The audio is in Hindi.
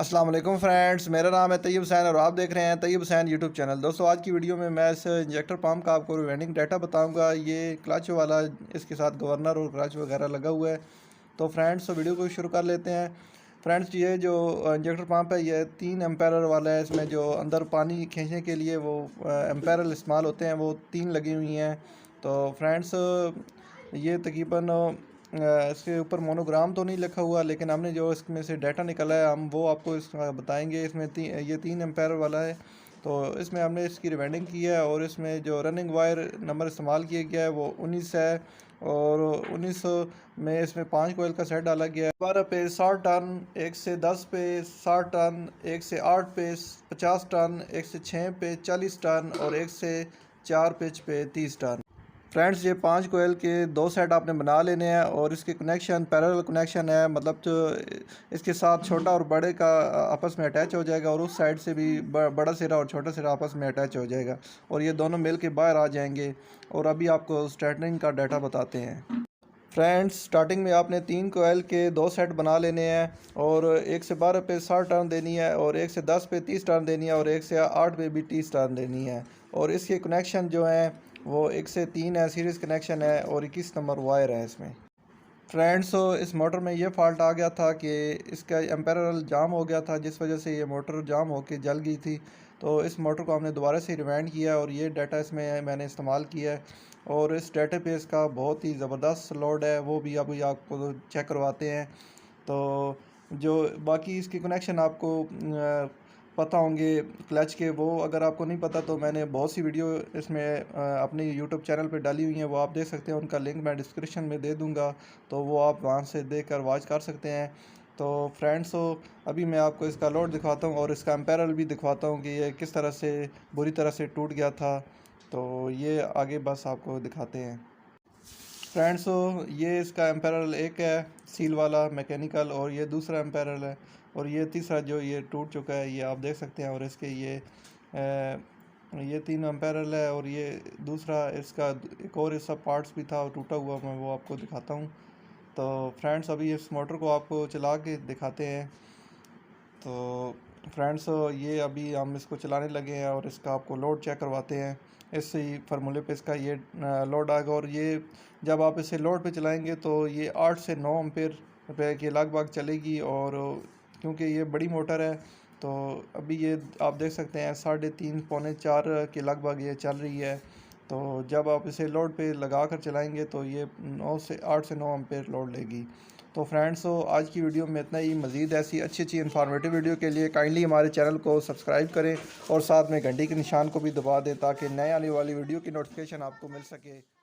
अस्सलाम वालेकुम फ्रेंड्स, मेरा नाम है तैयब हुसैन और आप देख रहे हैं तैयब हुसैन यूट्यूब चैनल। दोस्तों, आज की वीडियो में मैं इस इंजेक्टर पंप का आपको रिवाइंडिंग डाटा बताऊंगा। ये क्लच वाला, इसके साथ गवर्नर और क्लच वगैरह लगा हुआ है। तो फ्रेंड्स, वीडियो को शुरू कर लेते हैं। फ्रेंड्स, ये जो इंजेक्टर पंप है ये 3 एम्पेयर वाला है। इसमें जो अंदर पानी खींचने के लिए वो एम्पेयर इस्तेमाल होते हैं वो 3 लगी हुई हैं। तो फ्रेंड्स, ये तकरीबन इसके ऊपर मोनोग्राम तो नहीं लिखा हुआ, लेकिन हमने जो इसमें से डाटा निकाला है हम वो आपको इसका बताएंगे। इसमें ये 3 एम्पेयर वाला है। तो इसमें हमने इसकी रिवाइंडिंग की है और इसमें जो रनिंग वायर नंबर इस्तेमाल किया गया है वो 19 है। और 19 में इसमें 5 कोयल का सेट डाला गया है। 12 पे 60 टन, 1 से 10 पे 60 टन, 1 से 8 पे 50 टन, 1 से 6 पे 40 टन और 1 से 4 पिच पे 30 टन। फ्रेंड्स, ये 5 कोयल के 2 सेट आपने बना लेने हैं और इसके कनेक्शन पैरेलल कनेक्शन है, मतलब जो इसके साथ छोटा और बड़े का आपस में अटैच हो जाएगा और उस साइड से भी बड़ा सिरा और छोटा सिरा आपस में अटैच हो जाएगा और ये दोनों मिल के बाहर आ जाएंगे। और अभी आपको स्ट्रैटनिंग का डाटा बताते हैं। फ्रेंड्स, स्टार्टिंग में आपने 3 कोयल के 2 सेट बना लेने हैं और 1 से 12 पे 60 टर्न देनी है और 1 से 10 पे 30 टर्न देनी है और 1 से 8 पे भी 30 टर्न देनी है। और इसके कनेक्शन जो हैं वो 1 से 3 है, सीरीज़ कनेक्शन है और 21 नंबर वायर है इसमें। फ्रेंड्स, इस मोटर में ये फॉल्ट आ गया था कि इसका एम्पेरल जाम हो गया था, जिस वजह से ये मोटर जाम होकर जल गई थी। तो इस मोटर को हमने दोबारा से रिवाइंड किया और ये डाटा इसमें मैंने इस्तेमाल किया है और इस डाटा पे इसका बहुत ही ज़बरदस्त लोड है, वो भी अभी आपको चेक करवाते हैं। तो जो बाकी इसके कनेक्शन आपको पता होंगे क्लच के, वो अगर आपको नहीं पता तो मैंने बहुत सी वीडियो इसमें अपने यूट्यूब चैनल पे डाली हुई हैं, वो आप देख सकते हैं। उनका लिंक मैं डिस्क्रिप्शन में दे दूंगा, तो वो आप वहाँ से देख कर वॉच कर सकते हैं। तो फ्रेंड्स, अभी मैं आपको इसका लोड दिखाता हूँ और इसका एम्पेरल भी दिखवाता हूँ कि ये किस तरह से बुरी तरह से टूट गया था। तो ये आगे बस आपको दिखाते हैं। फ्रेंड्स, ये इसका एम्पेरल एक है सील वाला मैकेनिकल और ये दूसरा एम्पेरल है और ये तीसरा जो ये टूट चुका है ये आप देख सकते हैं। और इसके ये 3 एम्पेरल है और ये दूसरा इसका एक और इसका पार्ट्स भी था टूटा हुआ, मैं वो आपको दिखाता हूँ। तो फ्रेंड्स, अभी इस मोटर को आपको चला के दिखाते हैं। तो फ्रेंड्स, ये अभी हम इसको चलाने लगे हैं और इसका आपको लोड चेक करवाते हैं। इस फार्मूले पे इसका ये लोड आएगा और ये जब आप इसे लोड पे चलाएंगे तो ये 8 से 9 एम्पेयर पे के लगभग चलेगी। और क्योंकि ये बड़ी मोटर है तो अभी ये आप देख सकते हैं 3.5 पौने 4 के लगभग ये चल रही है। तो जब आप इसे लोड पे लगा कर चलाएंगे तो ये 8 से 9 एम्पेयर लोड लेगी। तो फ्रेंड्स, आज की वीडियो में इतना ही। मज़ीद ऐसी अच्छी अच्छी इन्फॉर्मेटिव वीडियो के लिए काइंडली हमारे चैनल को सब्सक्राइब करें और साथ में घंटी के निशान को भी दबा दें ताकि नए आने वाली वीडियो की नोटिफिकेशन आपको मिल सके।